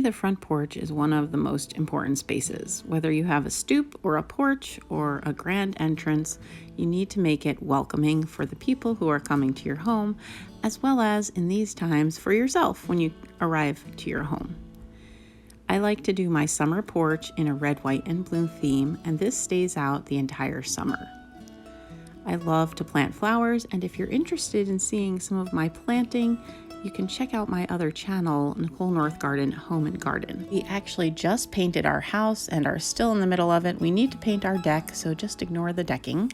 the front porch is one of the most important spaces. Whether you have a stoop or a porch or a grand entrance, you need to make it welcoming for the people who are coming to your home, as well as in these times for yourself when you arrive to your home. I like to do my summer porch in a red, white, and blue theme, and this stays out the entire summer. I love to plant flowers, and if you're interested in seeing some of my planting, you can check out my other channel, Nicole Northgarden Home and Garden. We actually just painted our house and are still in the middle of it. We need to paint our deck, so just ignore the decking.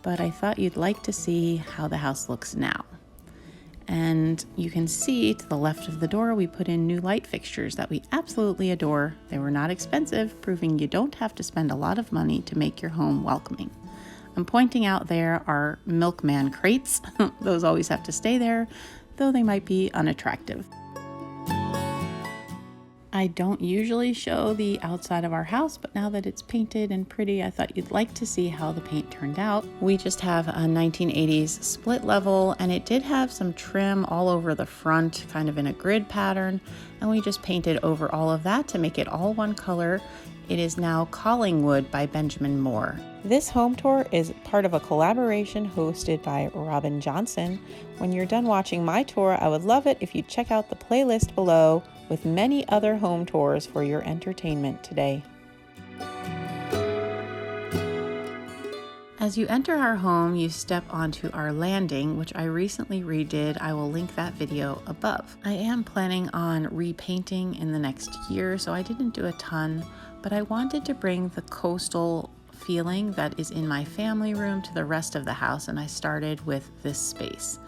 But I thought you'd like to see how the house looks now. And you can see to the left of the door, we put in new light fixtures that we absolutely adore. They were not expensive, proving you don't have to spend a lot of money to make your home welcoming. I'm pointing out there are milkman crates. Those always have to stay there, though they might be unattractive. I don't usually show the outside of our house, but now that it's painted and pretty, I thought you'd like to see how the paint turned out. We just have a 1980s split level, and it did have some trim all over the front, kind of in a grid pattern, and we just painted over all of that to make it all one color. It is now Collingwood by Benjamin Moore. This home tour is part of a collaboration hosted by Robin Johnson. When you're done watching my tour, I would love it if you check out the playlist below with many other home tours for your entertainment today. As you enter our home, you step onto our landing, which I recently redid. I will link that video above. I am planning on repainting in the next year, so I didn't do a ton, but I wanted to bring the coastal feeling that is in my family room to the rest of the house, and I started with this space.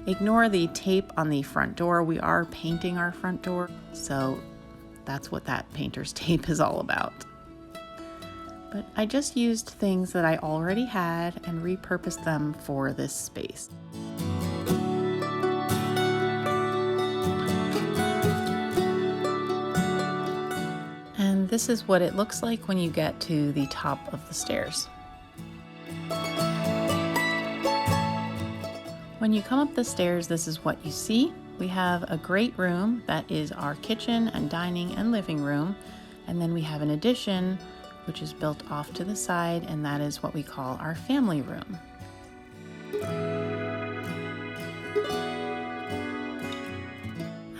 Ignore the tape on the front door. We are painting our front door, so that's what that painter's tape is all about. But I just used things that I already had and repurposed them for this space. And this is what it looks like when you get to the top of the stairs. When you come up the stairs, this is what you see. We have a great room that is our kitchen and dining and living room. And then we have an addition which is built off to the side, and that is what we call our family room.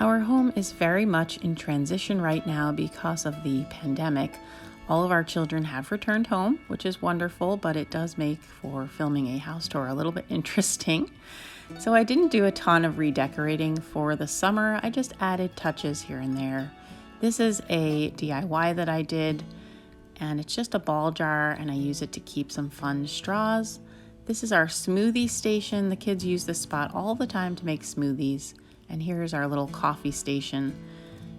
Our home is very much in transition right now because of the pandemic. All of our children have returned home, which is wonderful, but it does make for filming a house tour a little bit interesting. So I didn't do a ton of redecorating for the summer. I just added touches here and there. This is a DIY that I did, and it's just a ball jar, and I use it to keep some fun straws. This is our smoothie station. The kids use this spot all the time to make smoothies. And here's our little coffee station.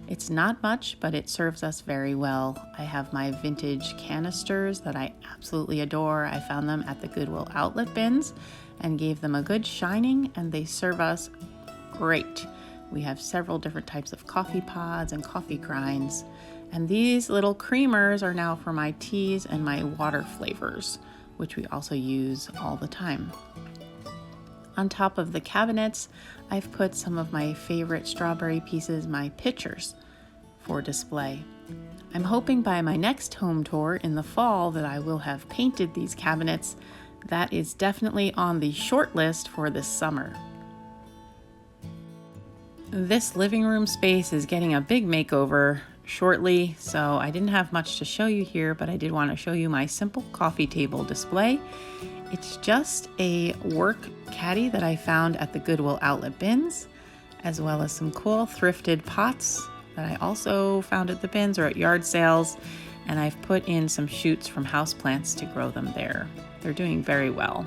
It's not much, but it serves us very well. I have my vintage canisters that I absolutely adore. I found them at the Goodwill outlet bins and gave them a good shining, and they serve us great. We have several different types of coffee pods and coffee grinds. And these little creamers are now for my teas and my water flavors, which we also use all the time. On top of the cabinets, I've put some of my favorite strawberry pieces, my pictures, for display. I'm hoping by my next home tour in the fall that I will have painted these cabinets. That is definitely on the short list for this summer. This living room space is getting a big makeover shortly, so I didn't have much to show you here, but I did want to show you my simple coffee table display. It's just a work caddy that I found at the Goodwill outlet bins, as well as some cool thrifted pots that I also found at the bins or at yard sales, and I've put in some shoots from houseplants to grow them there. They're doing very well.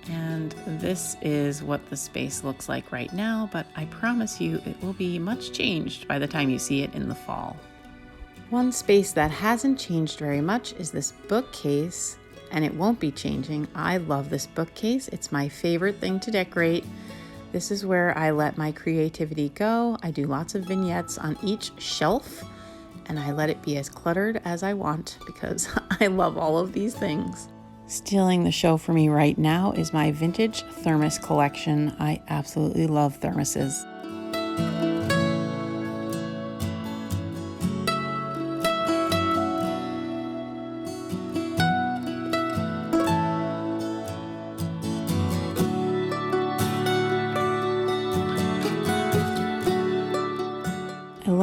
And this is what the space looks like right now, but I promise you it will be much changed by the time you see it in the fall. One space that hasn't changed very much is this bookcase, and it won't be changing. I love this bookcase. It's my favorite thing to decorate. This is where I let my creativity go. I do lots of vignettes on each shelf, and I let it be as cluttered as I want because I love all of these things. Stealing the show for me right now is my vintage thermos collection. I absolutely love thermoses.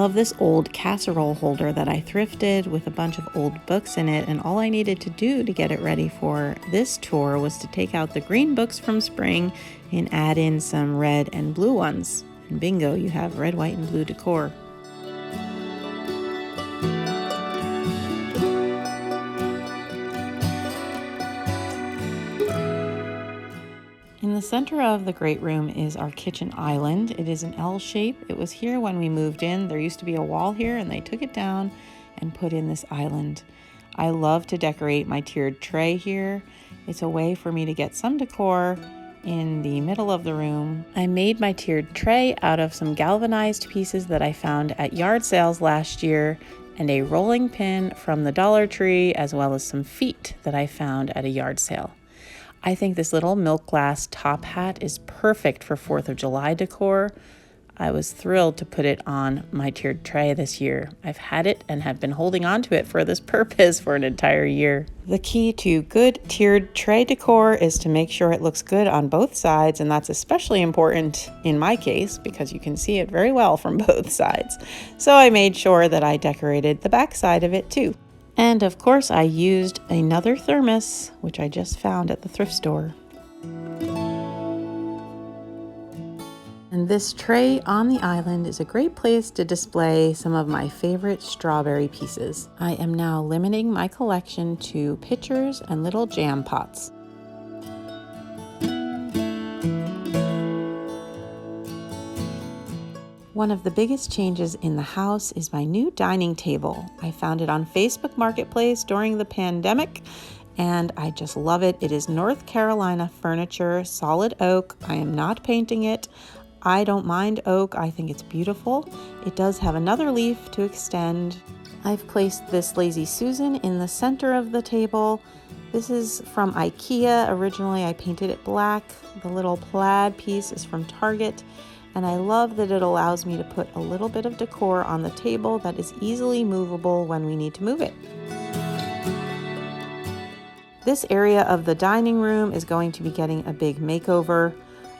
love this old casserole holder that I thrifted with a bunch of old books in it, and all I needed to do to get it ready for this tour was to take out the green books from spring and add in some red and blue ones. And bingo, you have red, white, and blue decor. In the center of the great room is our kitchen island. It is an L shape. It was here when we moved in. There used to be a wall here and they took it down and put in this island. I love to decorate my tiered tray here. It's a way for me to get some decor in the middle of the room. I made my tiered tray out of some galvanized pieces that I found at yard sales last year and a rolling pin from the Dollar Tree, as well as some feet that I found at a yard sale. I think this little milk glass top hat is perfect for 4th of July decor. I was thrilled to put it on my tiered tray this year. I've had it and have been holding on to it for this purpose for an entire year. The key to good tiered tray decor is to make sure it looks good on both sides, and that's especially important in my case because you can see it very well from both sides. So I made sure that I decorated the back side of it too. And of course I used another thermos, which I just found at the thrift store. And this tray on the island is a great place to display some of my favorite strawberry pieces. I am now limiting my collection to pitchers and little jam pots. One of the biggest changes in the house is my new dining table. I found it on Facebook Marketplace during the pandemic, and I just love it. It is North Carolina furniture, solid oak. I am not painting it. I don't mind oak. I think it's beautiful. It does have another leaf to extend. I've placed this Lazy Susan in the center of the table. This is from IKEA. Originally, I painted it black. The little plaid piece is from Target. And I love that it allows me to put a little bit of decor on the table that is easily movable when we need to move it. This area of the dining room is going to be getting a big makeover.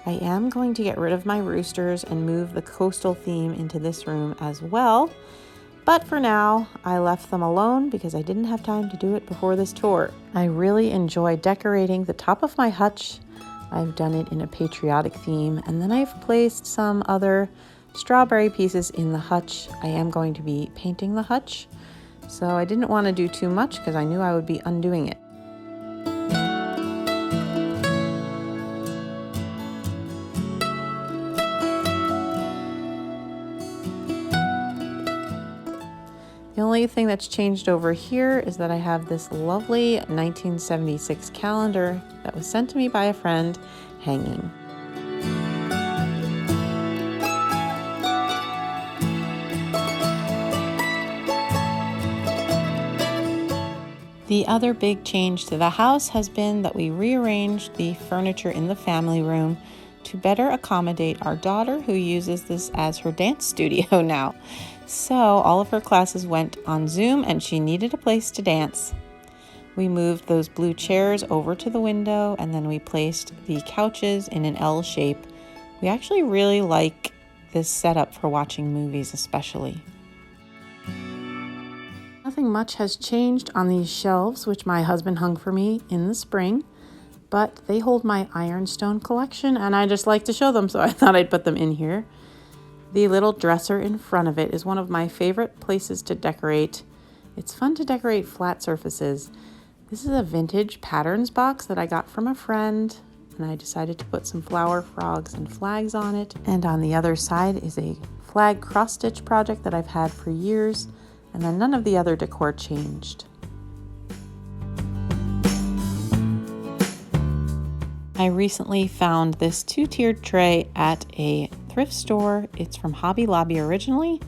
I am going to get rid of my roosters and move the coastal theme into this room as well. But for now, I left them alone because I didn't have time to do it before this tour. I really enjoy decorating the top of my hutch. I've done it in a patriotic theme, and then I've placed some other strawberry pieces in the hutch. I am going to be painting the hutch, so I didn't want to do too much because I knew I would be undoing it. The only thing that's changed over here is that I have this lovely 1976 calendar that was sent to me by a friend hanging. The other big change to the house has been that we rearranged the furniture in the family room to better accommodate our daughter, who uses this as her dance studio now. So all of her classes went on Zoom and she needed a place to dance. We moved those blue chairs over to the window, and then we placed the couches in an L shape. We actually really like this setup for watching movies especially. Nothing much has changed on these shelves, which my husband hung for me in the spring, but they hold my ironstone collection and I just like to show them, so I thought I'd put them in here. The little dresser in front of it is one of my favorite places to decorate. It's fun to decorate flat surfaces. This is a vintage patterns box that I got from a friend, and I decided to put some flower frogs and flags on it. And on the other side is a flag cross-stitch project that I've had for years, and then none of the other decor changed. I recently found this 2-tiered tray at a thrift store. It's from Hobby Lobby originally,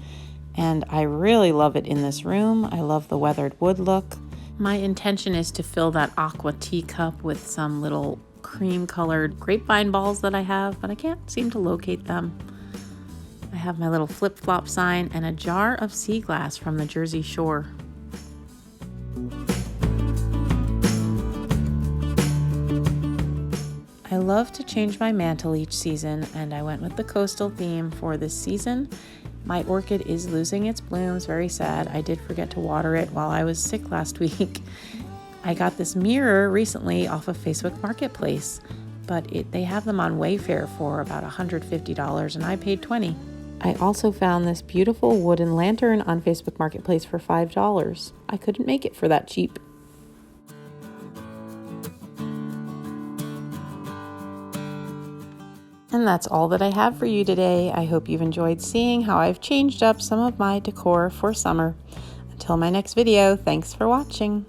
and I really love it in this room. I love the weathered wood look. My intention is to fill that aqua teacup with some little cream colored grapevine balls that I have, but I can't seem to locate them. I have my little flip-flop sign and a jar of sea glass from the Jersey Shore. I love to change my mantle each season, and I went with the coastal theme for this season. My orchid is losing its blooms, very sad. I did forget to water it while I was sick last week. I got this mirror recently off of Facebook Marketplace, but they have them on Wayfair for about $150 and I paid $20. I also found this beautiful wooden lantern on Facebook Marketplace for $5. I couldn't make it for that cheap. And that's all that I have for you today. I hope you've enjoyed seeing how I've changed up some of my decor for summer. Until my next video, thanks for watching.